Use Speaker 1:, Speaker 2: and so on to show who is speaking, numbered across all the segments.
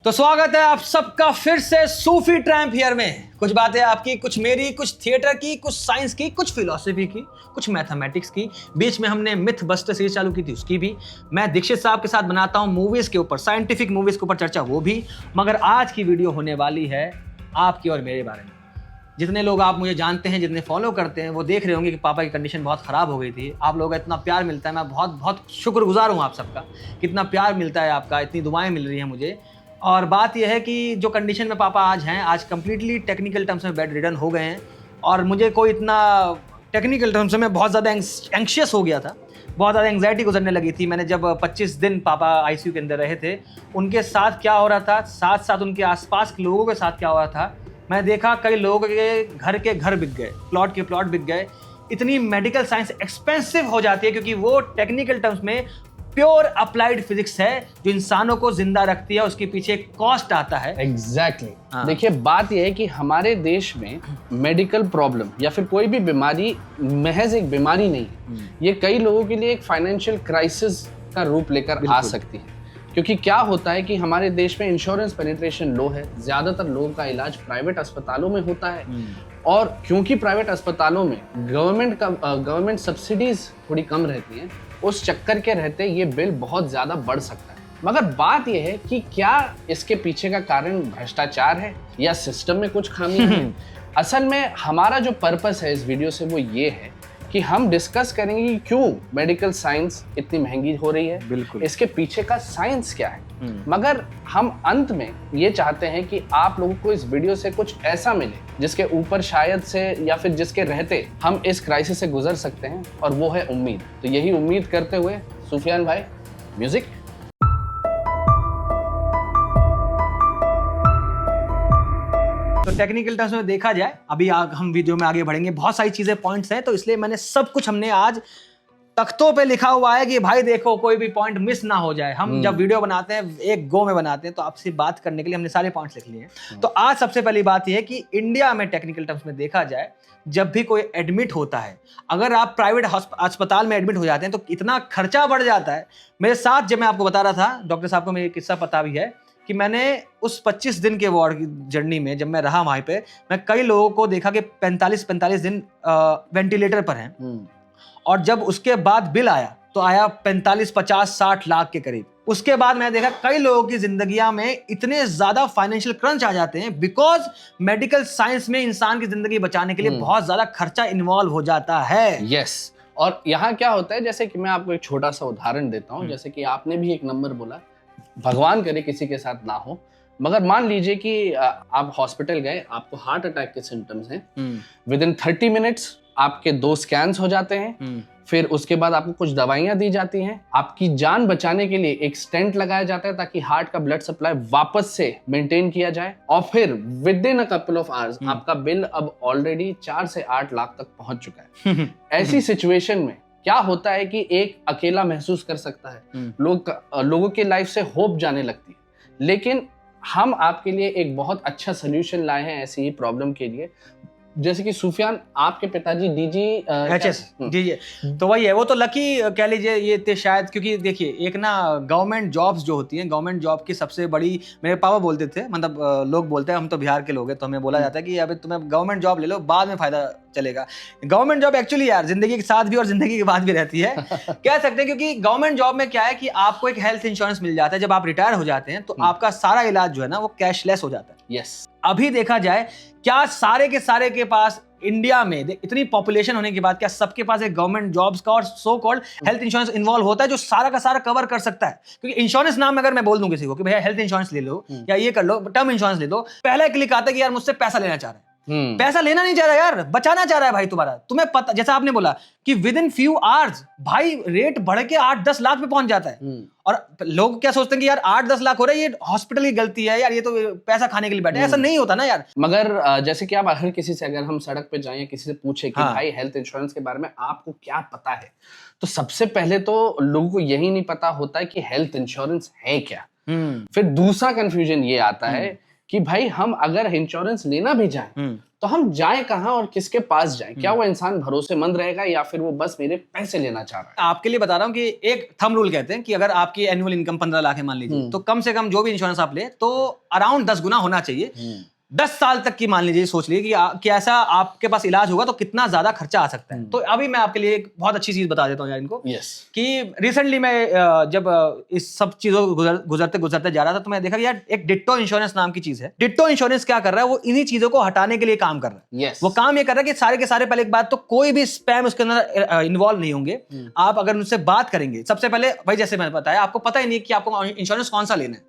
Speaker 1: तो स्वागत है आप सबका फिर से सूफी ट्रैम्प हियर में। कुछ बातें आपकी, कुछ मेरी, कुछ थिएटर की, कुछ साइंस की, कुछ फिलॉसफी की, कुछ मैथमेटिक्स की। बीच में हमने मिथ बस्टर सीरीज चालू की थी, उसकी भी। मैं दीक्षित साहब के साथ बनाता हूं मूवीज के ऊपर, साइंटिफिक मूवीज के ऊपर चर्चा, वो भी। मगर आज की वीडियो होने वाली है आपकी और मेरे बारे में। जितने लोग आप मुझे जानते हैं, जितने फॉलो करते हैं, वो देख रहे होंगे कि पापा की कंडीशन बहुत ख़राब हो गई थी। आप लोगों का इतना प्यार मिलता है, मैं बहुत बहुत शुक्रगुजार हूँ आप सबका। कितना प्यार मिलता है आपका, इतनी दुआएं मिल रही हैं मुझे। और बात यह है कि जो कंडीशन में पापा आज हैं, आज कंप्लीटली टेक्निकल टर्म्स में बेड रिडन हो गए हैं। और मुझे कोई इतना टेक्निकल टर्म्स में बहुत ज़्यादा एंक्शियस हो गया था, बहुत ज़्यादा एंग्जाइटी गुजरने लगी थी। मैंने जब 25 दिन पापा आईसीयू के अंदर रहे थे, उनके साथ क्या हो रहा था, साथ साथ उनके आसपास के लोगों के साथ क्या हो रहा था, मैं देखा कई लोगों के घर बिक गए, प्लॉट के प्लॉट बिक गए। इतनी मेडिकल साइंस एक्सपेंसिव हो जाती है क्योंकि वो टेक्निकल टर्म्स में प्योर अप्लाइड फिजिक्स है जो इंसानों को जिंदा रखती है, उसके पीछे कॉस्ट आता है।
Speaker 2: एग्जैक्टली देखिए, बात यह है कि हमारे देश में मेडिकल प्रॉब्लम या फिर कोई भी बीमारी महज एक बीमारी नहीं है, ये कई लोगों के लिए एक फाइनेंशियल क्राइसिस का रूप लेकर आ सकती है। क्योंकि क्या होता है कि हमारे देश में इंश्योरेंस पेनिट्रेशन लो है, ज्यादातर लोगों का इलाज प्राइवेट अस्पतालों में होता है। और क्योंकि प्राइवेट अस्पतालों में गवर्नमेंट सब्सिडीज थोड़ी कम रहती हैं, उस चक्कर के रहते ये बिल बहुत ज्यादा बढ़ सकता है। मगर बात यह है कि क्या इसके पीछे का कारण भ्रष्टाचार है या सिस्टम में कुछ खामी है? असल में हमारा जो पर्पस है इस वीडियो से वो ये है कि हम डिस्कस करेंगे कि क्यों मेडिकल साइंस इतनी महंगी हो रही है,
Speaker 1: बिल्कुल
Speaker 2: इसके पीछे का साइंस क्या है। मगर हम अंत में ये चाहते हैं कि आप लोगों को इस वीडियो से कुछ ऐसा मिले जिसके ऊपर शायद से या फिर जिसके रहते हम इस क्राइसिस से गुजर सकते हैं, और वो है उम्मीद। तो यही उम्मीद करते हुए सुफियान भाई, म्यूजिक।
Speaker 1: तो टेक्निकल टर्म्स में देखा जाए, अभी हम वीडियो में आगे बढ़ेंगे, बहुत सारी चीजें पॉइंट्स हैं, तो इसलिए मैंने सब कुछ हमने आज तख्तों पे लिखा हुआ है कि भाई देखो कोई भी पॉइंट मिस ना हो जाए। हम जब वीडियो बनाते हैं एक गो में बनाते हैं, तो आपसे बात करने के लिए हमने सारे पॉइंट्स लिख लिए हैं। तो आज सबसे पहली बात यह है कि इंडिया में टेक्निकल टर्म्स में देखा जाए, जब भी कोई एडमिट होता है, अगर आप प्राइवेट अस्पताल में एडमिट हो जाते हैं तो इतना खर्चा बढ़ जाता है। मेरे साथ जब मैं आपको बता रहा था, डॉक्टर साहब को मेरी किस्सा पता भी है कि मैंने उस 25 दिन के वार्ड की जर्नी में जब मैं रहा वहां पे, मैं कई लोगों को देखा कि 45 दिन वेंटिलेटर पर हैं। और जब उसके बाद बिल आया तो आया 45, 50, 60 लाख के करीब। उसके बाद मैंने देखा कई लोगों की जिंदगियां में इतने ज्यादा फाइनेंशियल क्रंच आ जाते हैं बिकॉज मेडिकल साइंस में इंसान की जिंदगी बचाने के लिए बहुत ज्यादा खर्चा इन्वॉल्व हो जाता है।
Speaker 2: यस, और यहाँ क्या होता है, जैसे कि मैं आपको एक छोटा सा उदाहरण देता हूँ। जैसे कि आपने भी एक नंबर बोला, भगवान करे किसी के साथ ना हो, मगर मान लीजिए कि आप हॉस्पिटल गए, आपको हार्ट अटैक के सिम्टम्स हैं। विद इन 30 मिनट्स आपके 2 स्कैन्स हो जाते हैं। फिर उसके बाद आपको कुछ दवाइयां दी जाती हैं, आपकी जान बचाने के लिए एक स्टेंट लगाया जाता है ताकि हार्ट का ब्लड सप्लाई वापस से मेंटेन किया जाए। और फिर with in a couple of hours आपका बिल अब ऑलरेडी 4 से 8 लाख तक पहुंच चुका है। ऐसी सिचुएशन में क्या होता है कि एक अकेला महसूस कर सकता है, लोगों की लाइफ से होप जाने लगती है। लेकिन हम आपके लिए एक बहुत अच्छा सोल्यूशन लाए हैं ऐसी ही प्रॉब्लम के लिए। जैसे कि सुफियान, आपके पिताजी
Speaker 1: DGHS तो वही है, वो तो लकी कह लीजिए ये थे शायद, क्योंकि देखिए एक ना गवर्नमेंट जॉब्स जो होती हैं, गवर्नमेंट जॉब की सबसे बड़ी, मेरे पापा बोलते थे, मतलब लोग बोलते हैं, हम तो बिहार के लोग हैं तो हमें बोला जाता है कि अभी तुम्हें गवर्नमेंट जॉब ले लो, बाद में फायदा चलेगा। गवर्नमेंट जॉब एक्चुअली यार जिंदगी के साथ भी और जिंदगी के बाद भी रहती है कह सकते हैं, क्योंकि गवर्नमेंट जॉब में क्या है कि आपको एक हेल्थ इंश्योरेंस मिल जाता है। जब आप रिटायर हो जाते हैं तो आपका सारा इलाज जो है ना वो कैशलेस हो जाता है।
Speaker 2: यस,
Speaker 1: अभी देखा जाए, क्या सारे के पास इंडिया में इतनी पॉपुलेशन होने के बाद क्या सबके पास एक गवर्नमेंट जॉब्स का और so called health insurance involve होता है जो सारा का सारा कवर कर सकता है? क्योंकि इंश्योरेंस नाम में अगर मैं बोल दूं किसी को कि भैया हेल्थ इंश्योरेंस ले लो या ये कर लो, टर्म इंश्योरेंस ले लो, पहला क्लिक आता है कि यार मुझसे पैसा लेना चाह रहा है। पैसा लेना नहीं चाह रहा यार, बचाना चाह रहा है भाई तुम्हारा। तुम्हें पता, जैसा आपने बोला कि विद इन फ्यू आवर्स भाई रेट बढ़ के 8-10 लाख पे पहुंच जाता है। और लोग क्या सोचते हैं कि यार 8-10 लाख हो रहा है, ये हॉस्पिटल की गलती है यार, ये तो पैसा खाने के लिए बैठे। ऐसा नहीं होता ना यार।
Speaker 2: मगर जैसे कि आप हर किसी से, अगर हम सड़क पे जाएं या किसी से पूछे कि भाई हेल्थ इंश्योरेंस के बारे में आपको क्या पता है, तो सबसे पहले तो लोगों को यही नहीं पता होता है कि हेल्थ इंश्योरेंस है क्या। फिर दूसरा कंफ्यूजन ये आता है कि भाई हम अगर इंश्योरेंस लेना भी जाएं तो हम जाएं कहाँ और किसके पास जाएं? क्या वो इंसान भरोसेमंद रहेगा या फिर वो बस मेरे पैसे लेना चाह रहा है?
Speaker 1: आपके लिए बता रहा हूँ कि एक थंब रूल कहते हैं कि अगर आपकी एनुअल इनकम 15 लाख है मान लीजिए, तो कम से कम जो भी इंश्योरेंस आप ले तो अराउंड 10 गुना होना चाहिए। 10 साल तक की मान लीजिए, सोच लीजिए कि ऐसा आपके पास इलाज होगा तो कितना ज्यादा खर्चा आ सकता है। तो अभी मैं आपके लिए एक बहुत अच्छी चीज बता देता हूँ यार इनको, कि रिसेंटली मैं जब इस सब चीजों को गुजरते जा रहा था तो मैं देखा कि यार एक डिट्टो इंश्योरेंस नाम की चीज है। डिट्टो इंश्योरेंस क्या कर रहा है, वो इन्हीं चीजों को हटाने के लिए काम कर रहा है। वो काम ये कर रहा है कि सारे के सारे, पहले एक बात तो कोई भी स्पैम उसके अंदर इन्वॉल्व नहीं होंगे। आप अगर उनसे बात करेंगे, सबसे पहले भाई जैसे मैंने बताया, आपको पता ही नहीं कि आपको इंश्योरेंस कौन सा लेना है,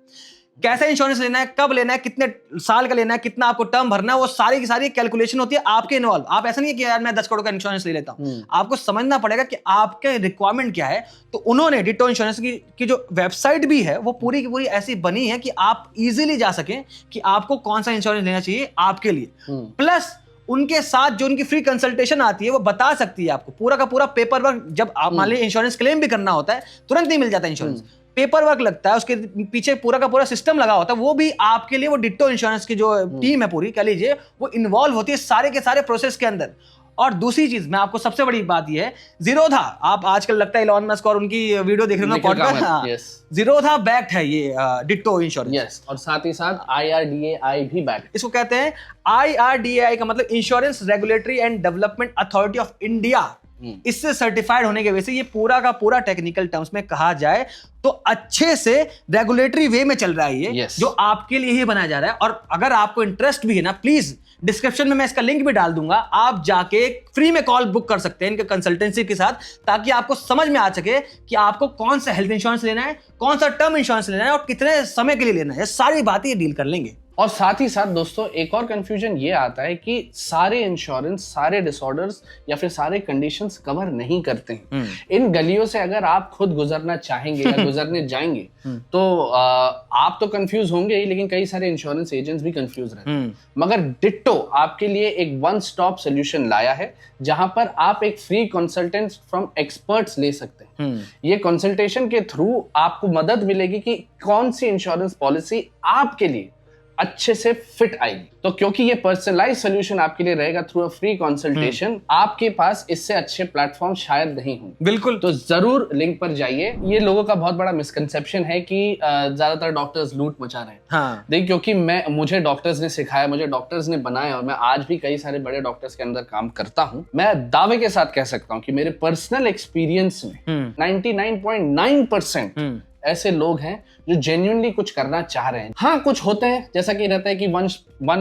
Speaker 1: कैसे इंश्योरेंस लेना है, कब लेना है, कितने साल का लेना है, कितना आपको टर्म भरना है, वो सारी की सारी कैलकुलेशन होती है आपके इन्वॉल्व। आप ऐसा नहीं है कि यार मैं 10 करोड़ का इंश्योरेंस ले लेता हूं। आपको समझना पड़ेगा कि आपके रिक्वायरमेंट क्या है। तो उन्होंने डिट्टो इंश्योरेंस की जो वेबसाइट भी है वो पूरी की पूरी ऐसी बनी है कि आप इजीली जा सकें कि आपको कौन सा इंश्योरेंस लेना चाहिए आपके लिए। प्लस उनके साथ जो उनकी फ्री कंसल्टेशन आती है वो बता सकती है आपको पूरा का पूरा पेपर वर्क। जब आप मान लीजिए इंश्योरेंस क्लेम भी करना होता है, तुरंत नहीं मिल जाता इंश्योरेंस, पेपर वर्क लगता है, उसके पीछे पूरा का पूरा सिस्टम लगा होता है, वो भी आपके लिए वो डिट्टो इंश्योरेंस की जो टीम है पूरी, कह लीजिए, वो इन्वॉल्व होती है सारे के सारे प्रोसेस के अंदर। और दूसरी चीज मैं आपको सबसे बड़ी बात ये है, जीरोधा, आप आजकल लगता है इलॉन मस्क और उनकी वीडियो देख रहे हो पॉडकास्ट, जीरोधा बैक्ड है ये डिट्टो इंश्योरेंस।
Speaker 2: और साथ ही साथ IRDAI भी बैक्ड।
Speaker 1: इसको कहते हैं IRDAI का मतलब insurance regulatory and development authority of India. इससे सर्टिफाइड होने के वजह से ये पूरा का पूरा टेक्निकल टर्म्स में कहा जाए तो अच्छे से रेगुलेटरी वे में चल रहा है ये, जो आपके लिए ही बनाया जा रहा है। और अगर आपको इंटरेस्ट भी है ना, प्लीज डिस्क्रिप्शन में मैं इसका लिंक भी डाल दूंगा, आप जाके फ्री में कॉल बुक कर सकते हैं इनके कंसल्टेंसी के साथ, ताकि आपको समझ में आ सके कि आपको कौन सा हेल्थ इंश्योरेंस लेना है, कौन सा टर्म इंश्योरेंस लेना है और कितने समय के लिए लेना है। सारी बातें ये डील कर लेंगे।
Speaker 2: और साथ ही साथ दोस्तों एक और कंफ्यूजन ये आता है कि सारे इंश्योरेंस सारे डिसऑर्डर्स या फिर सारे कंडीशंस कवर नहीं करते हैं। इन गलियों से अगर आप खुद गुजरना चाहेंगे या गुजरने जाएंगे तो आप तो कंफ्यूज होंगे ही, लेकिन कई सारे इंश्योरेंस एजेंट्स भी कंफ्यूज रहते हैं। मगर डिट्टो आपके लिए एक वन स्टॉप सोल्यूशन लाया है, जहां पर आप एक फ्री कंसल्टेंट फ्रॉम एक्सपर्ट्स ले सकते हैं। ये कंसल्टेशन के थ्रू आपको मदद मिलेगी कि कौन सी इंश्योरेंस पॉलिसी आपके लिए अच्छे से फिट आएगी। तो क्योंकि ये पर्सनलाइज सोल्यूशन आपके लिए रहेगा थ्रू अ फ्री कंसल्टेशन, आपके पास इससे अच्छे प्लेटफॉर्म शायद नहीं होंगे।
Speaker 1: बिल्कुल,
Speaker 2: तो जरूर लिंक पर जाइए। ये लोगों का बहुत बड़ा मिसकंसेप्शन है कि ज्यादातर डॉक्टर्स लूट मचा रहे हैं।
Speaker 1: हाँ।
Speaker 2: देखिए, क्योंकि मुझे डॉक्टर्स ने सिखाया, मुझे डॉक्टर्स ने बनाया और मैं आज भी कई सारे बड़े डॉक्टर्स के अंदर काम करता हूँ। मैं दावे के साथ कह सकता हूँ कि मेरे पर्सनल एक्सपीरियंस में 99.9% ऐसे लोग हैं जो जेन्युइनली कुछ करना चाह रहे हैं। हाँ, कुछ होते हैं जैसा कि रहता है कि one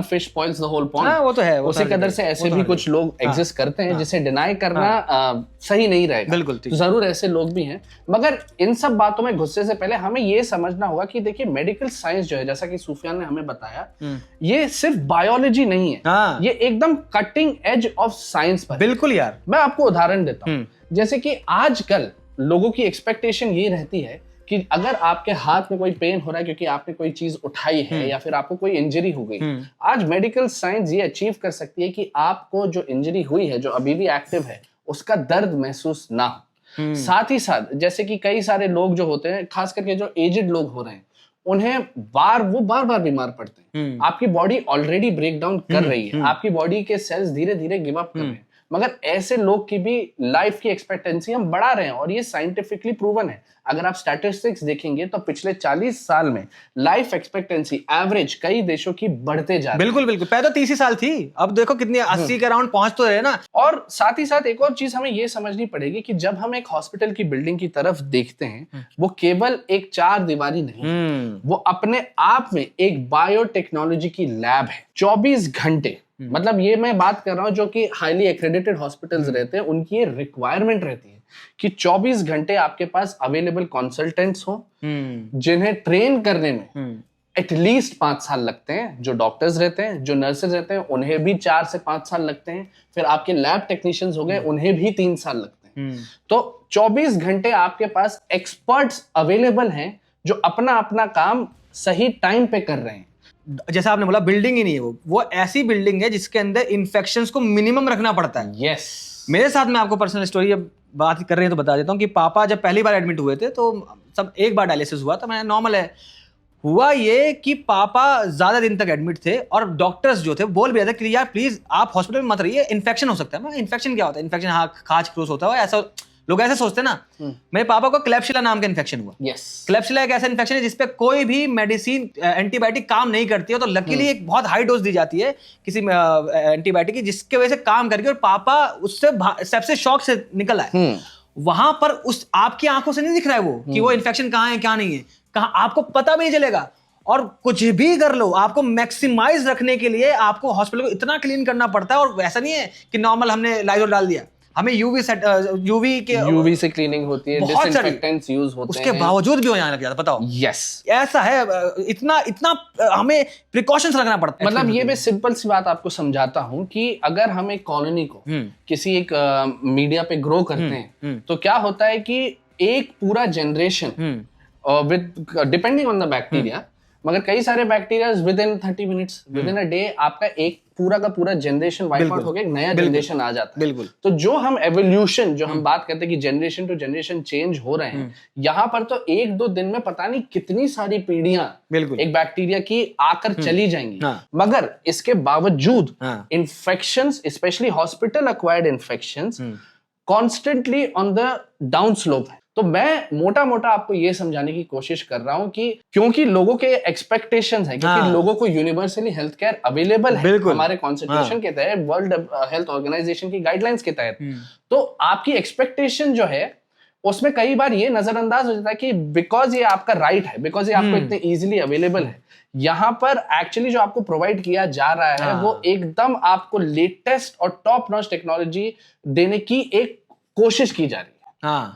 Speaker 2: fish spoils the whole pond.
Speaker 1: हाँ, वो तो है।
Speaker 2: उसी कदर से ऐसे भी कुछ लोग एग्जिस्ट करते हैं जिसे डिनाई करना सही नहीं रहेगा।
Speaker 1: बिल्कुल,
Speaker 2: तो जरूर ऐसे लोग भी हैं। मगर इन सब बातों में घुसने से पहले हमें ये समझना होगा कि देखिए, मेडिकल साइंस जो है, जैसा कि सुफियान ने हमें बताया, ये सिर्फ बायोलॉजी नहीं है। ये एकदम कटिंग एज ऑफ साइंस पर।
Speaker 1: बिल्कुल यार,
Speaker 2: मैं आपको उदाहरण देता हूँ। जैसे कि आजकल लोगों की एक्सपेक्टेशन ये रहती है कि अगर आपके हाथ में कोई पेन हो रहा है क्योंकि आपने कोई चीज उठाई है या फिर आपको कोई इंजरी हो गई, आज मेडिकल साइंस ये अचीव कर सकती है कि आपको जो इंजरी हुई है, जो अभी भी एक्टिव है, उसका दर्द महसूस ना हो। साथ ही साथ जैसे कि कई सारे लोग जो होते हैं, खास करके जो एजेड लोग हो रहे हैं, उन्हें बार बार बीमार पड़ते हैं। आपकी बॉडी ऑलरेडी ब्रेक डाउन कर रही है, आपकी बॉडी के सेल्स धीरे धीरे गिव अप कर रहे हैं। मगर ऐसे लोग की भी लाइफ की एक्सपेक्टेंसी हम बढ़ा रहे हैं और ये साइंटिफिकली प्रूवन है। अगर आप स्टैटिस्टिक्स देखेंगे तो पिछले 40 साल में लाइफ एक्सपेक्टेंसी एवरेज कई देशों की बढ़ते जा रही है।
Speaker 1: बिल्कुल। पहले तो 30 साल थी, अब देखो कितनी 80 के अराउंड पहुंच तो रहे ना।
Speaker 2: और साथ ही साथ एक और चीज हमें ये समझनी पड़ेगी कि जब हम एक हॉस्पिटल की बिल्डिंग की तरफ देखते हैं, वो केवल एक 4 दीवारी नहीं, वो अपने आप में एक बायोटेक्नोलॉजी की लैब है। 24 घंटे, मतलब ये मैं बात कर रहा हूं जो कि हाईली एक्रेडिटेड हॉस्पिटल्स रहते हैं, उनकी ये रिक्वायरमेंट रहती है कि 24 घंटे आपके पास अवेलेबल कंसल्टेंट्स हो, जिन्हें ट्रेन करने में एटलीस्ट 5 साल लगते हैं। जो डॉक्टर्स रहते हैं, जो नर्सेज रहते हैं, उन्हें भी 4 से 5 साल लगते हैं। फिर आपके लैब टेक्नीशियंस हो गए, उन्हें भी 3 साल लगते हैं। तो 24 घंटे आपके पास एक्सपर्ट्स अवेलेबल हैं जो अपना अपना काम सही टाइम पे कर रहे हैं।
Speaker 1: जैसा आपने बोला, बिल्डिंग ही नहीं है, वो ऐसी बिल्डिंग है जिसके अंदर इन्फेक्शंस को मिनिमम रखना पड़ता है।
Speaker 2: यस,
Speaker 1: मेरे साथ में आपको पर्सनल स्टोरी बात कर रहे हैं तो बता देता हूँ कि पापा जब पहली बार एडमिट हुए थे तो सब एक बार डायलिसिस हुआ था, मैं नॉर्मल है, हुआ ये कि पापा ज्यादा दिन तक एडमिट थे और डॉक्टर्स जो थे बोल भी रहे थे कि यार प्लीज आप हॉस्पिटल में मत रहिए, इन्फेक्शन हो सकता है। इन्फेक्शन क्या होता है? इन्फेक्शन, हाँ, खाज खरूस होता है, ऐसा लोग ऐसे सोचते हैं ना। मेरे पापा को क्लेप्सिला नाम का इन्फेक्शन हुआ।
Speaker 2: यस,
Speaker 1: क्लेप्सिला एक ऐसा इन्फेक्शन है जिसपे कोई भी मेडिसिन, एंटीबायोटिक काम नहीं करती है। तो लकीली एक बहुत हाई डोज दी जाती है किसी एंटीबायोटिक की, जिसके वजह से काम करके, और पापा उससे सबसे शॉक से निकल आए। वहां पर उस आपकी आंखों से नहीं दिख रहा है वो कि वो इन्फेक्शन कहाँ है क्या नहीं है, कहाँ आपको पता भी नहीं चलेगा। और कुछ भी कर लो, आपको मैक्सिमाइज रखने के लिए आपको हॉस्पिटल को इतना क्लीन करना पड़ता है। और ऐसा नहीं है कि नॉर्मल हमने लाइजोल डाल दिया, हमें यूवी
Speaker 2: से क्लीनिंग होती है, डिसइंफेक्टेंट्स यूज होते हैं,
Speaker 1: उसके बावजूद भी हो जाने लग जाता। बताओ।
Speaker 2: यस,
Speaker 1: ऐसा है, इतना हमें प्रिकॉशंस रखना पड़ता है।
Speaker 2: मतलब ये मैं सिंपल सी बात आपको समझाता हूँ कि अगर हम एक कॉलोनी को किसी एक मीडिया पे ग्रो करते हैं तो क्या होता है कि एक पूरा generation with depending on the bacteria, मगर कई सारे bacteria with in 30 minutes, with in a day आपका एक पूरा का पूरा जनरेशन वाइप आउट होकर एक नया जनरेशन आ जाता है। बिल्कुल। तो जो हम एवोल्यूशन, जो हम बात करते हैं कि जनरेशन टू जनरेशन चेंज हो रहे हैं, यहाँ पर तो 1-2 दिन में पता नहीं कितनी सारी पीढ़ियां एक बैक्टीरिया की आकर चली जाएंगी। मगर इसके बावजूद infections, specially hospital acquired infections, constantly on the down slope है। तो मैं मोटा मोटा आपको ये समझाने की कोशिश कर रहा हूं कि क्योंकि लोगों के एक्सपेक्टेशंस है, क्योंकि लोगों को यूनिवर्सली हेल्थ केयर अवेलेबल है हमारे कॉन्स्टिट्यूशन के तहत, वर्ल्ड हेल्थ ऑर्गेनाइजेशन की गाइडलाइंस के तहत, तो आपकी एक्सपेक्टेशन जो है उसमें कई बार ये नजरअंदाज हो जाता है कि बिकॉज ये आपका राइट है, बिकॉज ये आपको इतने इजिली अवेलेबल है, यहाँ पर एक्चुअली जो आपको प्रोवाइड किया जा रहा है वो एकदम आपको लेटेस्ट और टॉप नॉच टेक्नोलॉजी देने की एक कोशिश की जा रही है।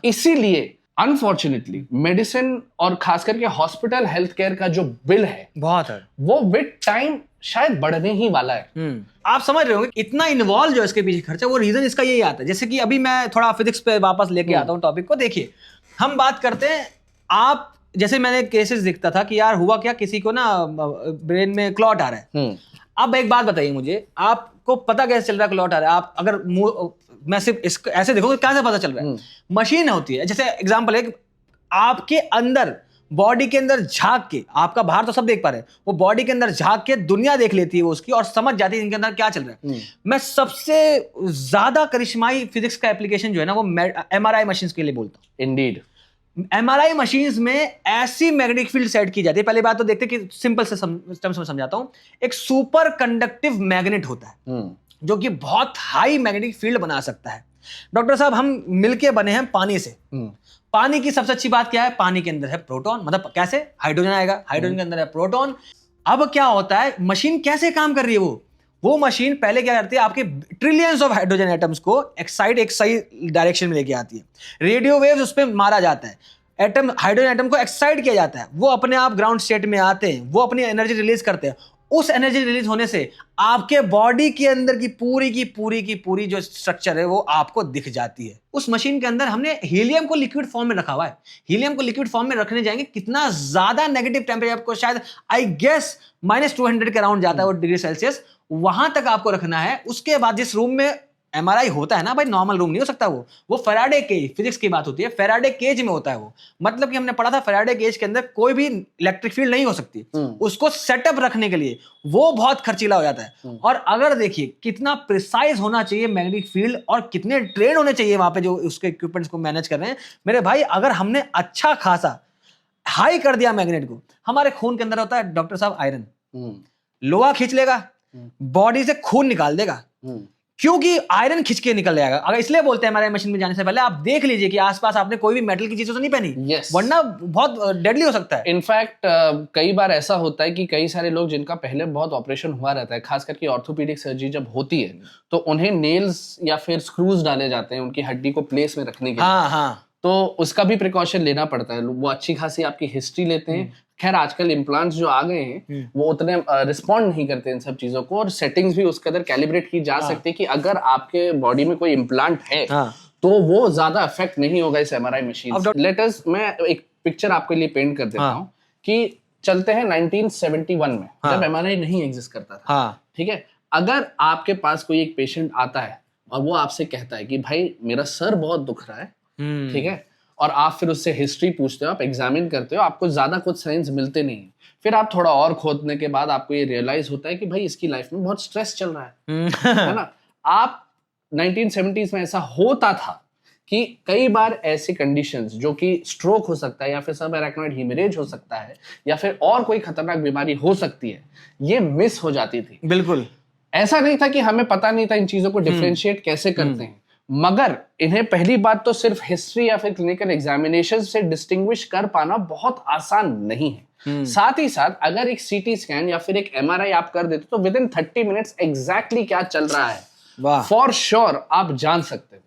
Speaker 2: इसीलिए अनफॉर्चुनेटली मेडिसिन और खास करके हॉस्पिटल हेल्थ केयर का जो बिल है बहुत है, वो विद टाइम शायद बढ़ने ही वाला है।
Speaker 1: आप समझ रहे होंगे इतना इन्वॉल्व जो इसके पीछे खर्चा, वो रीजन इसका यही आता है। जैसे कि अभी मैं थोड़ा फिजिक्स पे वापस लेके आता हूँ टॉपिक को। देखिए, हम बात करते हैं, आप जैसे मैंने केसेस दिखता था कि यार हुआ क्या, किसी को ना ब्रेन में क्लॉट आ रहा है। अब एक बात बताइए मुझे, आपको पता कैसे चल रहा है क्लॉट आ रहा है? आप अगर मैं सिर्फ इसको ऐसे देखो, कहां से पता चल रहा है? मशीन होती है। जैसे एग्जांपल है, आपके अंदर बॉडी के अंदर झांक के, आपका बाहर तो सब देख पा रहे हैं, वो बॉडी के अंदर झांक के दुनिया देख लेती है वो उसकी, और समझ जाती है इनके अंदर क्या चल रहा है। मैं सबसे ज्यादा करिश्माई फिजिक्स का एप्लीकेशन जो है ना, वो MRI मशीन के लिए बोलता हूँ।
Speaker 2: इंडीड,
Speaker 1: MRI मशीन्स में ऐसी मैग्नेटिक फील्ड सेट की जाती है। पहली बात तो देखते कि सिंपल से टर्म्स में समझाता हूं, एक सुपर कंडक्टिव मैग्नेट होता है जो कि बहुत हाई मैग्नेटिक फील्ड बना सकता है। डॉक्टर साहब, हम मिलके बने हैं पानी से। पानी की सबसे अच्छी बात क्या है? पानी के अंदर है प्रोटॉन। मतलब कैसे? हाइड्रोजन आएगा, हाइड्रोजन के अंदर है प्रोटॉन। अब क्या होता है, मशीन कैसे काम कर रही है? वो मशीन पहले क्या करती है, आपके ट्रिलियंस ऑफ हाइड्रोजन एटम्स को एक सही डायरेक्शन में लेके आती है। रेडियो वेव्स उस पर मारा जाता है, एटम, हाइड्रोजन एटम को एक्साइट किया जाता है, वो अपने आप ग्राउंड स्टेट में आते हैं, वो अपनी एनर्जी रिलीज करते हैं। उस एनर्जी रिलीज होने से आपके बॉडी के अंदर की पूरी जो स्ट्रक्चर है वो आपको दिख जाती है। उस मशीन के अंदर हमने हीलियम को लिक्विड फॉर्म में रखा हुआ है। हीलियम को लिक्विड फॉर्म में रखने जाएंगे, कितना ज्यादा नेगेटिव टेम्परेचर, आपको शायद आई गेस -200 के अराउंड जाता है वो डिग्री सेल्सियस, वहां तक आपको रखना है। उसके बाद जिस रूम में MRI होता है ना भाई, नॉर्मल रूम नहीं हो सकता वो फैराडे केज, फिजिक्स की बात होती है, फैराडे केज में होता है वो। मतलब कि हमने पढ़ा था फैराडे केज के अंदर कोई भी इलेक्ट्रिक फील्ड नहीं हो सकती। उसको सेटअप रखने के लिए वो बहुत खर्चीला हो जाता है। और अगर देखिए कितना प्रिसाइज होना चाहिए मैग्नेटिक फील्ड, और कितने ट्रेन होने चाहिए वहां पे जो उसके इक्विपमेंट्स को मैनेज कर रहे हैं। मेरे भाई, अगर हमने अच्छा खासा हाई कर दिया मैग्नेट को, हमारे खून के अंदर होता है डॉक्टर साहब आयरन, लोहा खींच लेगा, बॉडी से खून निकाल देगा, क्योंकि आयरन खिंच के निकल जाएगा। अगर इसलिए बोलते हैं MRI मशीन में जाने से पहले आप देख लीजिए कि आसपास आपने कोई भी मेटल की चीज तो नहीं पहनी, वरना बहुत डेडली हो सकता है।
Speaker 2: इनफैक्ट कई बार ऐसा होता है कि कई सारे लोग जिनका पहले बहुत ऑपरेशन हुआ रहता है, खास करके ऑर्थोपेडिक सर्जरी जब होती है, तो उन्हें नेल्स या फिर स्क्रूज डाले जाते हैं उनकी हड्डी को प्लेस में रखने के लिए। तो उसका भी प्रिकॉशन लेना पड़ता है। वो अच्छी खासी आपकी हिस्ट्री लेते हैं। खैर, आजकल इम्प्लांट्स जो आ गए हैं वो उतने रिस्पॉन्ड नहीं करते इन सब चीजों को, और सेटिंग्स भी उसके अंदर कैलिब्रेट की जा सकती है कि अगर आपके बॉडी में कोई इम्प्लांट है तो वो ज्यादा इफेक्ट नहीं होगा इस MRI मशीन। लेट अस, मैं एक पिक्चर आपके लिए पेंट कर देता हूँ कि चलते हैं 1971 में, जब MRI नहीं एग्जिस्ट करता था। ठीक है, अगर आपके पास कोई एक पेशेंट आता है और वो आपसे कहता है कि भाई मेरा सर बहुत दुख रहा है, ठीक है, और आप फिर उससे हिस्ट्री पूछते हो, आप एग्जामिन करते हो, आपको ज्यादा कुछ साइंस मिलते नहीं, फिर आप थोड़ा और खोदने के बाद आपको ये रियलाइज होता है कि भाई इसकी लाइफ में बहुत स्ट्रेस चल रहा है ना। आप 1970s में ऐसा होता था कि कई बार ऐसी कंडीशंस जो कि स्ट्रोक हो सकता है या फिर सब अरेक्नॉइड हीमरेज हो सकता है या फिर और कोई खतरनाक बीमारी हो सकती है, ये मिस हो जाती थी।
Speaker 1: बिल्कुल
Speaker 2: ऐसा नहीं था कि हमें पता नहीं था इन चीजों को डिफरेंशिएट कैसे करते हैं, मगर इन्हें पहली बात तो सिर्फ हिस्ट्री या फिर क्लिनिकल एग्जामिनेशन से डिस्टिंग्विश कर पाना बहुत आसान नहीं है। साथ ही साथ अगर एक सीटी स्कैन या फिर एक एमआरआई आप कर देते तो विद इन 30 मिनट्स एग्जैक्टली क्या चल रहा है फॉर श्योर आप जान सकते हो।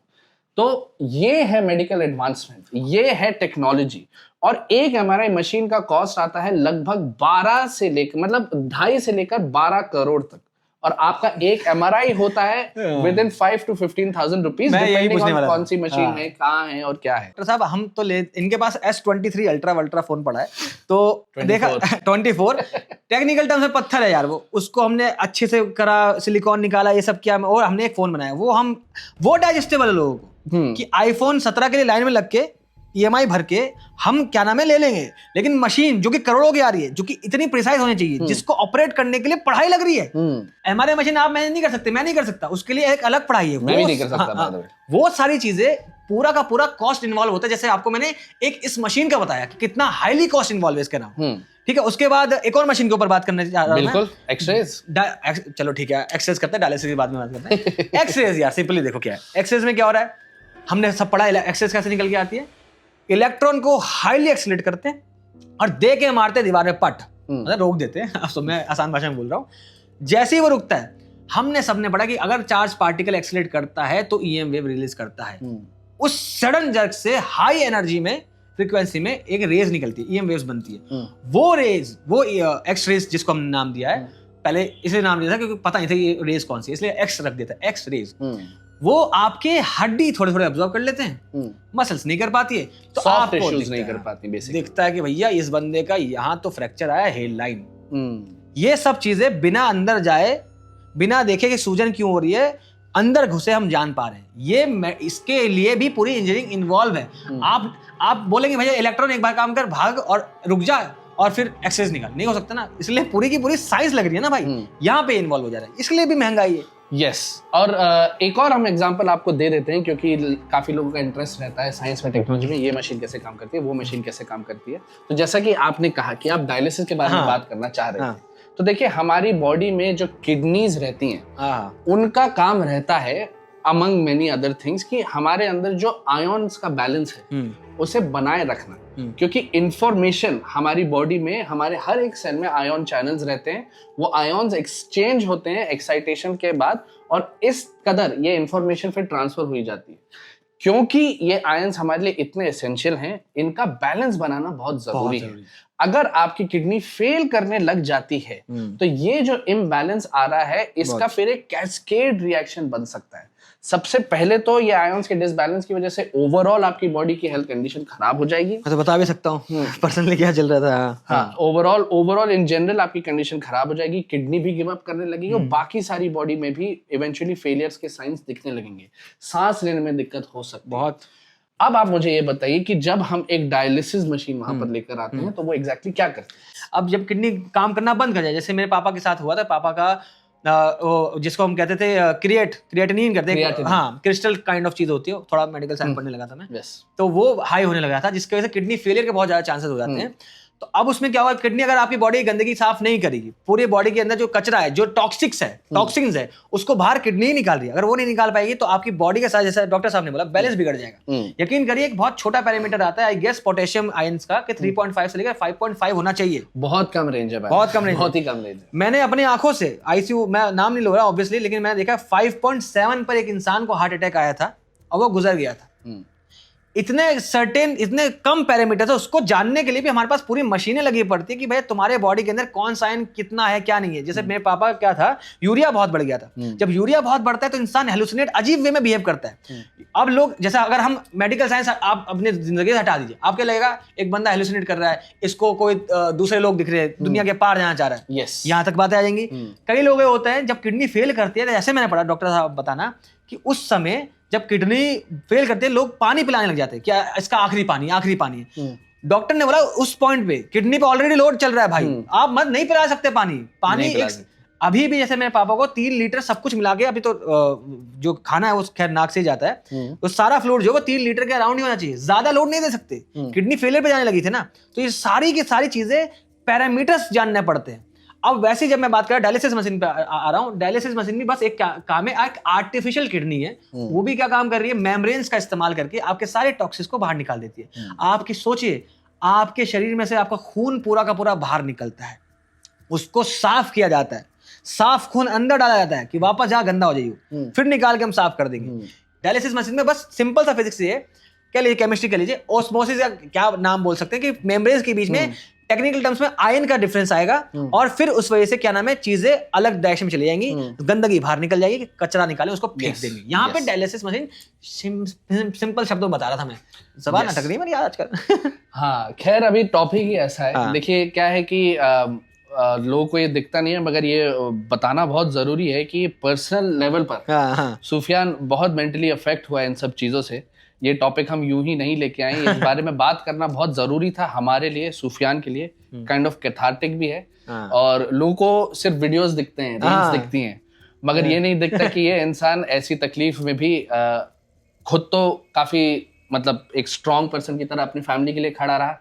Speaker 2: तो ये है मेडिकल एडवांसमेंट, ये है टेक्नोलॉजी। और एक एमआरआई मशीन का कॉस्ट आता है लगभग 12 से लेकर मतलब 2.5 से लेकर 12 करोड़ तक, और आपका एक एमआरआई होता है with in 5 to 15,000 rupees, depending on कौन सी मशीन है, कहाँ है और क्या है।
Speaker 1: डॉक्टर साहब हम तो इनके पास S23 अल्ट्रा फोन पड़ा है, तो देखा 24 टेक्निकल टर्म से पत्थर है यार वो, उसको हमने अच्छे से करा, सिलिकॉन निकाला, ये सब किया और हमने एक फोन बनाया। वो डाइजेस्टेबल है लोगों को कि आईफोन 17 के लिए लाइन में लग के EMI भर के हम क्या नाम है ले लेंगे, लेकिन मशीन जो कि करोड़ों की आ रही है, जो कि इतनी प्रिसाइज होनी चाहिए, जिसको ऑपरेट करने के लिए पढ़ाई लग रही है। एमआरआई मशीन आप मैनेज नहीं कर सकते, मैं नहीं कर सकता, उसके लिए एक अलग पढ़ाई है,
Speaker 2: मैं भी नहीं कर सकता।
Speaker 1: वो सारी चीजें पूरा का पूरा कॉस्ट इन्वॉल्व होता है। जैसे आपको मैंने एक इस मशीन का बताया कि कितना हाईली कॉस्ट इन्वॉल्व है इसके नाम, ठीक है। उसके बाद एक और मशीन के ऊपर बात करने जा रहा हूं,
Speaker 2: बिल्कुल एक्सरेज।
Speaker 1: चलो ठीक है, एक्सरेज करते हैं, डायलिसिस के बाद में बात करते हैं। एक्सरेज यार सिंपली देखो क्या है एक्सरेज में, क्या हो रहा है हमने सब पढ़ा, एक्सरेज कैसे निकल के आती है। इलेक्ट्रॉन को हाईली एक्सीलरेट करते हैं और दे के मारते दीवार में पट, मतलब रोक देते हैं। अब तो मैं आसान भाषा में बोल रहा हूँ। जैसे ही वो रुकता है, हमने सबने पढ़ा कि अगर चार्ज पार्टिकल एक्सीलरेट करता है तो EM वेव रिलीज करता है। उस सडन जर्क से हाई एनर्जी में फ्रीक्वेंसी में एक रेज निकलती है, EM वेव्स बनती है। वो रेज, वो एक्स रेज जिसको हमने नाम दिया है, पहले इसलिए नाम दिया था क्योंकि पता नहीं था ये रेज कौन सी, इसलिए एक्स रख दिया था, एक्स रेज। वो आपके हड्डी थोड़े थोड़े अब्सॉर्ब कर लेते हैं, मसल्स नहीं कर पाती है, तो
Speaker 2: सॉफ्ट टिश्यूज नहीं कर पाती बेसिकली।
Speaker 1: दिखता है कि भैया इस बंदे का यहाँ तो फ्रैक्चर आया, हेड लाइन। ये सब चीजें बिना अंदर जाए, बिना देखे कि सूजन क्यों हो रही है, अंदर घुसे हम जान पा रहे हैं। ये इसके लिए भी पूरी इंजीनियरिंग इन्वॉल्व है। आप बोलेंगे भैया इलेक्ट्रॉन एक बार काम कर, भाग और रुक जा और फिर एक्सेस निकाल, नहीं हो सकता ना। इसलिए पूरी की पूरी साइंस लग रही है ना भाई, यहाँ पे इन्वॉल्व हो जा रहा है, इसलिए भी महंगाई है।
Speaker 2: यस और एक और हम एग्जांपल आपको दे देते हैं क्योंकि काफी लोगों का इंटरेस्ट रहता है साइंस में, टेक्नोलॉजी में, ये मशीन कैसे काम करती है, वो मशीन कैसे काम करती है। तो जैसा कि आपने कहा कि आप डायलिसिस के बारे में बात करना चाह रहे थे, तो देखिए हमारी बॉडी में जो किडनीज रहती हैं, उनका काम रहता है अमंग मेनी अदर थिंग्स कि हमारे अंदर जो आयॉन्स का बैलेंस है उसे बनाए रखना, क्योंकि इंफॉर्मेशन हमारी बॉडी में हमारे हर एक सेल में आयॉन चैनल्स रहते हैं, वो आयॉन्स एक्सचेंज होते हैं एक्साइटेशन के बाद, और इस कदर ये इंफॉर्मेशन फिर ट्रांसफर हुई जाती है। क्योंकि ये आयंस हमारे लिए इतने एसेंशियल हैं, इनका बैलेंस बनाना बहुत जरूरी है। अगर आपकी किडनी फेल करने लग जाती है तो ये जो इम्बैलेंस आ रहा है, इसका फिर एक कैस्केड रिएक्शन बन सकता है। सबसे पहले तो ये आयंस के डिसबैलेंस की वजह से ओवरऑल आपकी बॉडी की हेल्थ कंडीशन खराब हो जाएगी।
Speaker 1: मैं तो बता भी सकता हूँ पर्सनली क्या चल रहा था।
Speaker 2: हाँ, ओवरऑल इन जनरल आपकी कंडीशन खराब हो जाएगी, किडनी भी गिव अप करने लगेगी और बाकी सारी बॉडी में भी इवेंचुअली फेलियर्स के साइंस दिखने लगेंगे, सांस लेने में दिक्कत हो सकती है बहुत। अब आप मुझे ये बताइए कि जब हम एक डायलिसिस मशीन वहां पर लेकर आते हैं तो वो एग्जैक्टली क्या करती है?
Speaker 1: अब जब किडनी काम करना बंद कर जाए, जैसे मेरे पापा के साथ हुआ था, पापा का वो जिसको हम कहते थे क्रिएटिनिन करते हैं, हाँ क्रिस्टल काइंड ऑफ चीज होती है, थोड़ा मेडिकल साइंस पढ़ने लगा था मैं, तो वो हाई होने लगा था, जिसकी वजह से किडनी फेलियर के बहुत ज्यादा चांसेस हो जाते हैं। तो अब उसमें क्या हुआ, किडनी अगर आपकी बॉडी गंदगी साफ नहीं करेगी, पूरी बॉडी के अंदर जो कचरा है, जो टॉक्सिक्स है उसको बाहर किडनी निकाल रही है, अगर वो नहीं निकाल पाएगी तो आपकी बॉडी के साथ, जैसे डॉक्टर साहब ने बोला, बैलेंस बिगड़ जाएगा। यकीन करिए एक बहुत छोटा पैरामीटर आता है आई गेस पोटेशियम आयंस का कि 3.5 से लेकर 5.5 होना चाहिए।
Speaker 2: बहुत कम रेंज है,
Speaker 1: बहुत कम रेंज,
Speaker 2: बहुत ही कम रेंज।
Speaker 1: मैंने अपनी आंखों से आईसीयू, मैं नाम नहीं ले रहा ऑब्वियसली, लेकिन मैंने देखा 5.7 पर एक इंसान को हार्ट अटैक आया था और वो गुजर गया था। इतने सर्टेन, इतने कम पैरामीटर है, उसको जानने के लिए भी हमारे पास पूरी मशीनें लगी पड़ती है कि भाई तुम्हारे बॉडी के अंदर कौन सा आयन कितना है क्या नहीं है। जैसे मेरे पापा क्या था, यूरिया बहुत बढ़ गया था। जब यूरिया बहुत बढ़ता है तो इंसान हेलुसिनेट अजीब वे में बिहेव करता है। अब लोग, जैसा अगर हम मेडिकल साइंस आप अपनी जिंदगी से हटा दीजिए, आपको लगेगा एक बंदा हेलुसिनेट कर रहा है, इसको कोई दूसरे लोग दिख रहे हैं, दुनिया के पार जाना चाह रहा है, यहाँ तक बातें आ जाएंगी। कई लोग होते हैं जब किडनी फेल करती है, जैसे मैंने पढ़ा डॉक्टर साहब बताना कि उस समय जब किडनी फेल करते हैं लोग पानी पिलाने लग जाते हैं, क्या इसका आखिरी पानी है। डॉक्टर ने बोला उस पॉइंट पे किडनी पे ऑलरेडी लोड चल रहा है भाई, आप मत नहीं पिला सकते पानी।
Speaker 2: नहीं पिला
Speaker 1: एक अभी भी जैसे मेरे पापा को 3 लीटर सब कुछ मिला के, अभी तो जो खाना है वो खैर नाक से ही जाता है, तो सारा फ्लूइड जो वो 3 लीटर के अराउंड ही होना चाहिए, ज्यादा लोड नहीं दे सकते, किडनी फेलियर पे जाने लगी थी ना। तो ये सारी की सारी चीजें पैरामीटर्स जानने पड़ते हैं। अब वैसे ही जब मैं बात कर डायलिसिस मशीन पे आ रहा हूँ, डायलिसिस मशीन में बस एक काम है, एक आर्टिफिशियल किडनी है, वो भी क्या काम कर रही है, मेम्ब्रेन्स का इस्तेमाल करके आपके सारे टॉक्सिस को बाहर निकाल देती है। आपकी सोचिए, आपके शरीर में से आपका खून पूरा का पूरा बाहर निकलता है, उसको साफ किया जाता है, साफ खून अंदर डाला जाता है कि वापस जहाँ गंदा हो जाइए, फिर निकाल के हम साफ कर देंगे। डायलिसिस मशीन में बस सिंपल सा फिजिक्स ये कह लीजिए, केमिस्ट्री कह लीजिए, ऑस्मोसिस या क्या नाम बोल सकते हैं कि मेम्ब्रेन्स के बीच में टेक्निकल टर्म्स में आयन का डिफरेंस आएगा, और फिर उस वजह से क्या नाम है, चीजें अलग डायरेक्शन में चली जाएंगी, गंदगी बाहर निकल जाएगी, कचरा निकाले उसको फेंक देंगे। यहाँ पे डायलिसिस मशीन सिंपल शब्दों में बता रहा था मैं, जबान अटक रही है मेरी आजकल।
Speaker 2: हाँ खैर, अभी टॉपिक ही ऐसा है। देखिए क्या है कि लोगों को ये दिखता नहीं है, मगर ये बताना बहुत जरूरी है कि पर्सनल लेवल पर सुफियान बहुत मेंटली अफेक्ट हुआ है इन सब चीजों से। ये टॉपिक हम यूं ही नहीं लेके आए, इस बारे में बात करना बहुत जरूरी था हमारे लिए, सुफियान के लिए, काइंड ऑफ कैथार्टिक भी है। और लोगों को सिर्फ वीडियोस दिखते हैं, रील्स दिखती हैं, मगर ये नहीं दिखता कि ये इंसान ऐसी तकलीफ में भी खुद तो काफी मतलब एक स्ट्रॉन्ग पर्सन की तरह अपनी फैमिली के लिए खड़ा रहा,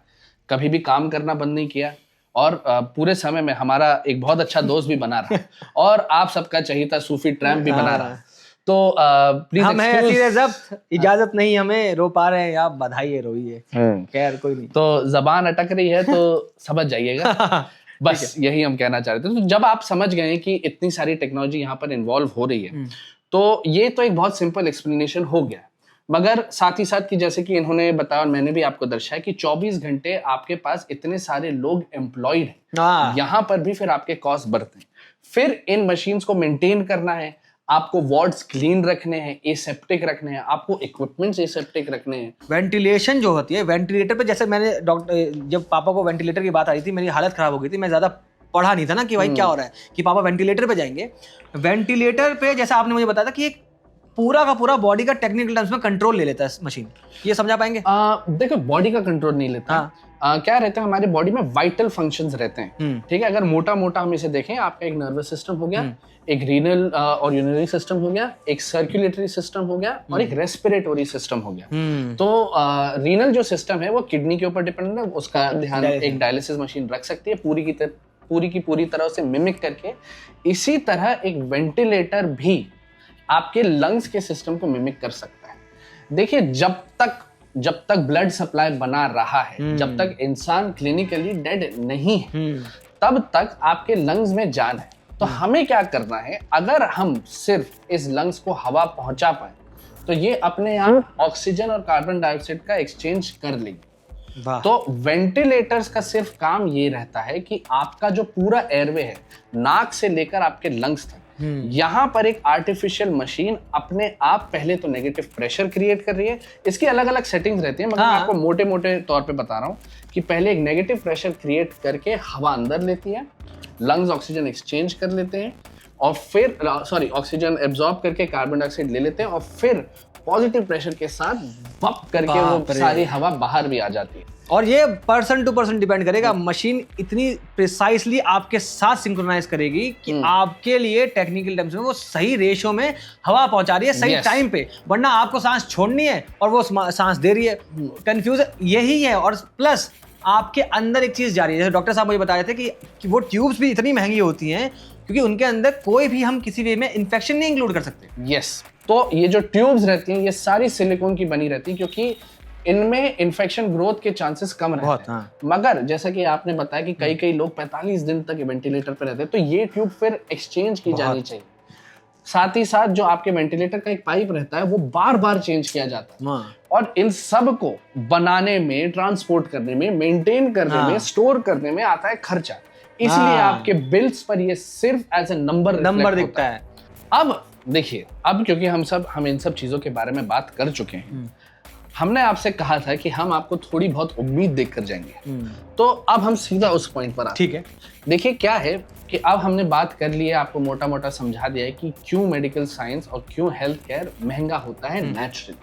Speaker 2: कभी भी काम करना बंद नहीं किया, और पूरे समय में हमारा एक बहुत अच्छा दोस्त भी बना रहा, और आप सबका चहीता सूफी ट्रैम्प भी बना रहा। तो प्लीज
Speaker 1: हम हैं ऐसी जब्त, इजाजत नहीं हमें, रो पा रहे हैं आप, बधाई है, रोइए, खैर कोई नहीं।
Speaker 2: तो जबान अटक रही है तो समझ जाइएगा, बस यही हम कहना चाह रहे थे। तो जब आप समझ गए कि इतनी सारी टेक्नोलॉजी यहाँ पर इन्वॉल्व हो रही है, तो ये तो एक बहुत सिंपल एक्सप्लेनेशन हो गया, मगर साथ ही साथ कि जैसे कि इन्होंने बताया और मैंने भी आपको दर्शाया कि 24 घंटे आपके पास इतने सारे लोग एम्प्लॉयड हैं, यहाँ पर भी फिर आपके कॉस्ट बढ़ते हैं, फिर इन मशीन्स को मेंटेन करना है, आपको वार्ड्स क्लीन रखने हैं, एसेप्टिक रखने हैं, आपको इक्विपमेंट्स एसेप्टिक रखने हैं।
Speaker 1: वेंटिलेशन जो होती है, वेंटिलेटर पे जैसे मैंने डॉक्टर, जब पापा को वेंटिलेटर की बात आ रही थी, मेरी हालत खराब हो गई थी, मैं ज्यादा पढ़ा नहीं था ना कि भाई क्या हो रहा है, कि पापा वेंटिलेटर पे जाएंगे। वेंटिलेटर पे जैसा आपने मुझे बताया था कि एक पूरा का पूरा बॉडी का टेक्निकल टर्म्स में कंट्रोल ले लेता है मशीन, ये समझा पाएंगे?
Speaker 2: देखो बॉडी का कंट्रोल नहीं लेता। क्या रहता है, हमारे बॉडी में वाइटल फंक्शंस रहते हैं, ठीक है। अगर मोटा मोटा हम इसे देखें, आपका एक नर्वस सिस्टम हो गया, एक रीनल और यूरिनरी सिस्टम हो गया, एक सर्कुलेटरी सिस्टम हो गया, और एक रेस्पिरेटरी सिस्टम हो गया। तो रीनल जो सिस्टम है वो किडनी के ऊपर डिपेंडेंट है, उसका ध्यान एक डायलिसिस मशीन रख सकती है पूरी की पूरी तरह से मिमिक करके। इसी तरह एक वेंटिलेटर भी आपके लंग्स के सिस्टम को मिमिक कर सकता है। देखिए जब तक ब्लड सप्लाई बना रहा है, जब तक इंसान क्लिनिकली डेड नहीं है, तब तक आपके लंग्स में जान है। तो हमें क्या करना है, अगर हम सिर्फ इस लंग्स को हवा पहुंचा पाए, तो ये अपने आप ऑक्सीजन और कार्बन डाइऑक्साइड का एक्सचेंज कर लेगी। तो वेंटिलेटर्स का सिर्फ काम ये रहता है कि आपका जो पूरा एयरवे है, नाक से लेकर आपके लंग्स तक, यहाँ पर एक आर्टिफिशियल मशीन अपने आप पहले तो नेगेटिव प्रेशर क्रिएट कर रही है। इसकी अलग अलग सेटिंग्स रहती हैं, मगर मैं आपको मोटे मोटे तौर पे बता रहा हूँ कि पहले एक नेगेटिव प्रेशर क्रिएट करके हवा अंदर लेती है, लंग्स ऑक्सीजन एक्सचेंज कर लेते हैं, और फिर ऑक्सीजन एब्जॉर्ब करके कार्बन डाइऑक्साइड ले लेते हैं, और फिर पॉजिटिव प्रेशर के साथ बप करके वो सारी हवा बाहर भी आ जाती है।
Speaker 1: और ये पर्सन टू पर्सन डिपेंड करेगा, मशीन इतनी प्रिसाइसली आपके साथ सिंक्रोनाइज करेगी कि आपके लिए टेक्निकल टर्म्स में वो सही रेशियो में हवा पहुंचा रही है सही टाइम पे, वरना आपको सांस छोड़नी है और वो सांस दे रही है, कंफ्यूज यही है। और प्लस आपके अंदर एक चीज जा रही है, जैसे डॉक्टर साहब मुझे बता रहे थे कि वो ट्यूब्स भी इतनी महंगी होती हैं क्योंकि उनके अंदर कोई भी हम किसी वे में इन्फेक्शन नहीं इंक्लूड कर सकते।
Speaker 2: यस, तो ये जो ट्यूब्स रहती हैं ये सारी सिलिकॉन की बनी रहती हैं, क्योंकि इनमें इन्फेक्शन ग्रोथ के चांसेस कम रहते हैं। मगर जैसा कि आपने बताया कि कई लोग 45 दिन तक वेंटिलेटर पे रहते हैं, तो ये ट्यूब फिर एक्सचेंज की जानी चाहिए। साथ ही साथ जो आपके वेंटिलेटर का एक पाइप रहता है वो बार बार चेंज किया जाता है, और इन सब को बनाने में, ट्रांसपोर्ट करने में, मेंटेन करने में, स्टोर करने में आता है खर्चा। इसलिए आपके बिल्स पर ये सिर्फ एज ए नंबर दिखता है। अब देखिए, अब क्योंकि हम इन सब चीजों के बारे में बात कर चुके हैं, हमने आपसे कहा था कि हम आपको थोड़ी बहुत उम्मीद देकर जाएंगे, तो अब हम सीधा उस पॉइंट पर आते हैं। ठीक है, देखिए क्या है कि अब हमने बात कर ली है, आपको मोटा मोटा समझा दिया है कि क्यों मेडिकल साइंस और क्यों हेल्थ केयर महंगा होता है नेचुरली।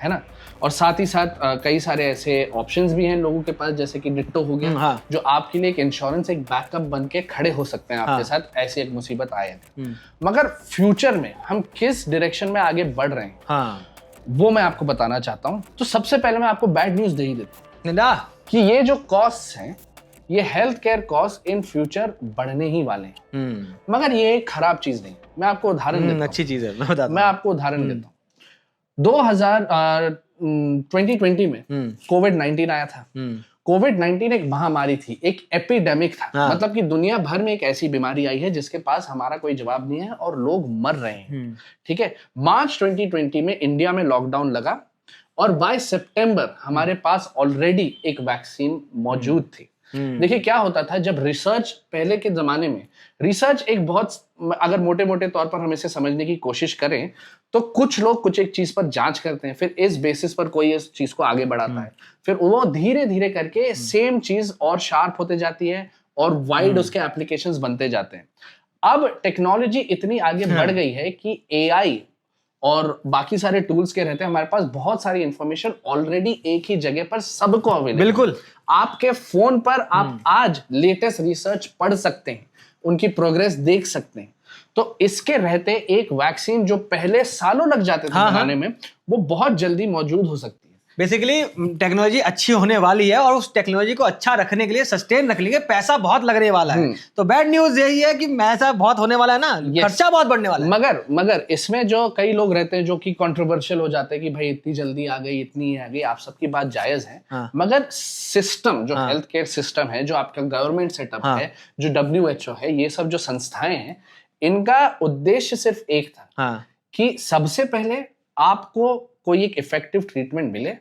Speaker 2: है ना। और साथ ही साथ कई सारे ऐसे ऑप्शंस भी हैं लोगों के पास, जैसे कि डिट्टो हो गया,
Speaker 1: हाँ।
Speaker 2: जो आपके लिए एक इंश्योरेंस, एक बैकअप बन के खड़े हो सकते हैं आपके साथ, ऐसी एक मुसीबत आए थे। मगर फ्यूचर में हम किस डायरेक्शन में आगे बढ़ रहे हैं,
Speaker 1: हाँ,
Speaker 2: वो मैं आपको बताना चाहता हूँ। तो सबसे पहले मैं आपको बैड न्यूज दे ही देता हूँ कि ये जो कॉस्ट हैं, ये health care cost in future बढ़ने ही वाले हैं। मगर ये एक खराब चीज नहीं। मैं आपको उदाहरण देता हूँ,
Speaker 1: अच्छी चीज है, मैं
Speaker 2: आपको उदाहरण देता हूँ। 2020 में कोविड-19 आया था। कोविड-19 एक महामारी थी, एक एपिडेमिक था।
Speaker 1: हाँ।
Speaker 2: मतलब कि दुनिया भर में एक ऐसी बीमारी आई है जिसके पास हमारा कोई जवाब नहीं है और लोग मर रहे हैं। ठीक है, मार्च 2020 में इंडिया में लॉकडाउन लगा और बाय सितंबर हमारे पास ऑलरेडी एक वैक्सीन मौजूद थी। देखिए क्या होता था, जब रिसर्च, पहले के जमाने में रिसर्च एक बहुत, अगर मोटे मोटे तौर पर हम इसे समझने की कोशिश करें तो कुछ लोग कुछ एक चीज पर जांच करते हैं, फिर इस बेसिस पर कोई इस चीज को आगे बढ़ाता है, फिर वो धीरे धीरे करके सेम चीज और शार्प होते जाती है और वाइड उसके एप्लीकेशंस बनते जाते हैं। अब टेक्नोलॉजी इतनी आगे बढ़ गई है कि एआई और बाकी सारे टूल्स के रहते हैं हमारे पास बहुत सारी इंफॉर्मेशन ऑलरेडी एक ही जगह पर सबको अवेलेबल।
Speaker 1: बिल्कुल,
Speaker 2: आपके फोन पर आप आज लेटेस्ट रिसर्च पढ़ सकते हैं, उनकी प्रोग्रेस देख सकते हैं। तो इसके रहते एक वैक्सीन जो पहले सालों लग जाते थे बनाने में, वो बहुत जल्दी मौजूद हो सकती है।
Speaker 1: बेसिकली टेक्नोलॉजी अच्छी होने वाली है और उस टेक्नोलॉजी को अच्छा रखने के लिए, सस्टेन रखने के लिए पैसा बहुत लगने वाला है। तो बैड न्यूज यही है कि पैसा बहुत होने वाला है ना, खर्चा बहुत बढ़ने वाला है।
Speaker 2: मगर इसमें जो कई लोग रहते हैं जो कि कंट्रोवर्शियल हो जाते हैं कि भाई इतनी जल्दी आ गई, इतनी आ गई, आप सबकी बात जायज है। मगर सिस्टम जो हेल्थ केयर सिस्टम है, जो आपका गवर्नमेंट सेटअप है, जो WHO है, ये सब जो संस्थाएं हैं, इनका उद्देश्य सिर्फ एक था कि सबसे पहले आपको कोई एक इफेक्टिव ट्रीटमेंट मिले,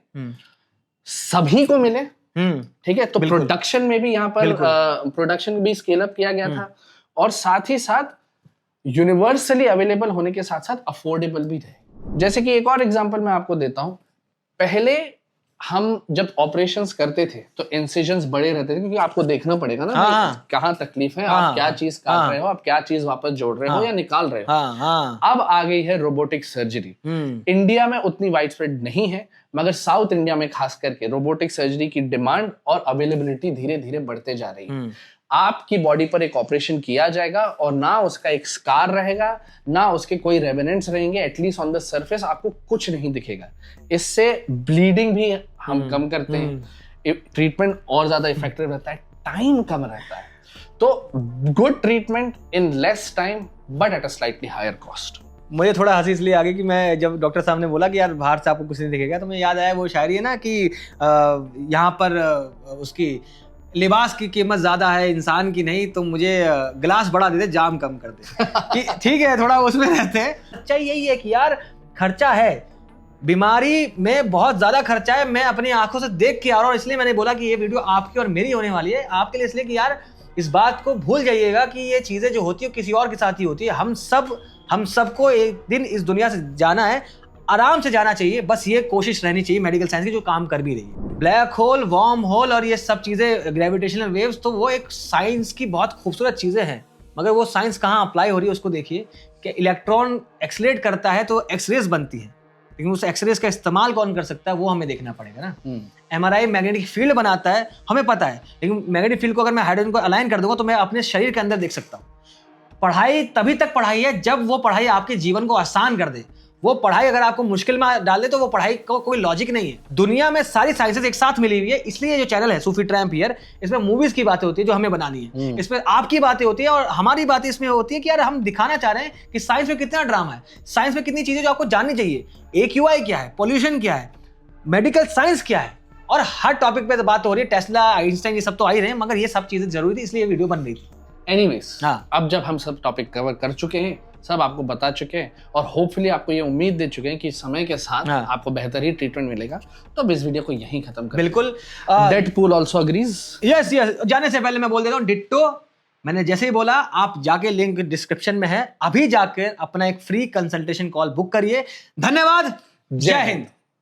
Speaker 2: सभी को मिले। ठीक है, तो प्रोडक्शन में भी यहाँ पर प्रोडक्शन भी स्केल अप किया गया था और साथ ही साथ यूनिवर्सली अवेलेबल होने के साथ साथ अफोर्डेबल भी रहे। जैसे कि एक और एग्जांपल मैं आपको देता हूं, पहले हम जब ऑपरेशंस करते थे तो इंसिजन्स बड़े रहते थे, क्योंकि आपको देखना पड़ेगा ना कहाँ तकलीफ है, आप क्या चीज काट रहे हो, आप क्या चीज वापस जोड़ रहे हो या निकाल रहे हो। अब आ गई है रोबोटिक सर्जरी। इंडिया में उतनी वाइड स्प्रेड नहीं है, मगर साउथ इंडिया में खास करके रोबोटिक सर्जरी की डिमांड और अवेलेबिलिटी धीरे धीरे बढ़ते जा रही है। आपकी बॉडी पर एक ऑपरेशन किया जाएगा और ना उसका एक स्कार रहेगा, ना उसके कोई रेवेनेंट्स रहेंगे, एटलीस्ट ऑन द सरफेस आपको कुछ नहीं दिखेगा। इससे ब्लीडिंग भी हम कम करते हैं, ट्रीटमेंट और ज्यादा इफेक्टिव रहता है, टाइम कम रहता है। तो good treatment in less time but at a slightly higher cost.
Speaker 1: मुझे थोड़ा हंसी इसलिए आ गई कि मैं जब डॉक्टर साहब ने बोला कि यार बाहर से आपको कुछ नहीं दिखेगा, तो मुझे याद आया वो शायरी है ना कि यहाँ पर उसकी लिबास की कीमत ज्यादा है इंसान की नहीं, तो मुझे गिलास बड़ा दे दे, जाम कम कर दे। कि ठीक है, थोड़ा उसमें रहते हैं। अच्छा यही है कि यार खर्चा है, बीमारी में बहुत ज्यादा खर्चा है, मैं अपनी आंखों से देख के आ रहा हूँ। इसलिए मैंने बोला कि ये वीडियो आपकी और मेरी होने वाली है, आपके लिए इसलिए कि यार इस बात को भूल जाइएगा कि ये चीजें जो होती है किसी और के साथ ही होती है। हम सबको एक दिन इस दुनिया से जाना है, आराम से जाना चाहिए, बस ये कोशिश रहनी चाहिए मेडिकल साइंस की, जो काम कर भी रही है। ब्लैक होल, वार्म होल और ये सब चीजें, ग्रेविटेशनल वेव्स, तो वो एक साइंस की बहुत खूबसूरत चीजें हैं, मगर वो साइंस कहाँ अप्लाई हो रही है उसको देखिए। कि इलेक्ट्रॉन एक्सलेट करता है तो एक्सरेज बनती है, लेकिन उस एक्सरेज का इस्तेमाल कौन कर सकता है वो हमें देखना पड़ेगा ना। MRI मैग्नेटिक फील्ड बनाता है, हमें पता है, लेकिन मैग्नेटिक फील्ड को अगर मैं हाइड्रोजन को अलाइन कर दूंगा तो मैं अपने शरीर के अंदर देख सकता हूँ। पढ़ाई तभी तक पढ़ाई है जब वो पढ़ाई आपके जीवन को आसान कर दे। वो पढ़ाई अगर आपको मुश्किल में डाल दे तो वो पढ़ाई का कोई लॉजिक नहीं है। दुनिया में सारी साइंसेस एक साथ मिली हुई है, इसलिए जो चैनल है सूफी ट्रैम्प हियर, इसमें मूवीज की बातें होती है जो हमें बनानी है, इसमें आपकी बातें होती है और हमारी बातें इसमें होती है कि यार हम दिखाना चाह रहे हैं कि साइंस में कितना ड्रामा है, साइंस में कितनी चीजें जो आपको जाननी चाहिए। AQI क्या है, पॉल्यूशन क्या है, मेडिकल साइंस क्या है, और हर टॉपिक पे बात हो रही है। टेस्ला, आइंस्टाइन, ये सब तो आ ही रहे हैं, मगर ये सब चीजें जरूरी थी, इसलिए वीडियो बन रही थी।
Speaker 2: एनीवेज, अब जब हम सब टॉपिक कवर कर चुके हैं, सब आपको बता चुके हैं और होपफुली आपको ये उम्मीद दे चुके हैं कि समय के साथ आपको बेहतर ही ट्रीटमेंट मिलेगा, तो अब इस वीडियो को यहीं खत्म कर।
Speaker 1: बिल्कुल।
Speaker 2: Deadpool also agrees.
Speaker 1: यस। जाने से पहले मैं बोल देता हूँ, डिट्टो मैंने जैसे ही बोला, आप जाके लिंक डिस्क्रिप्शन में है, अभी जाकर अपना एक फ्री कंसल्टेशन कॉल बुक करिए। धन्यवाद, जय हिंद।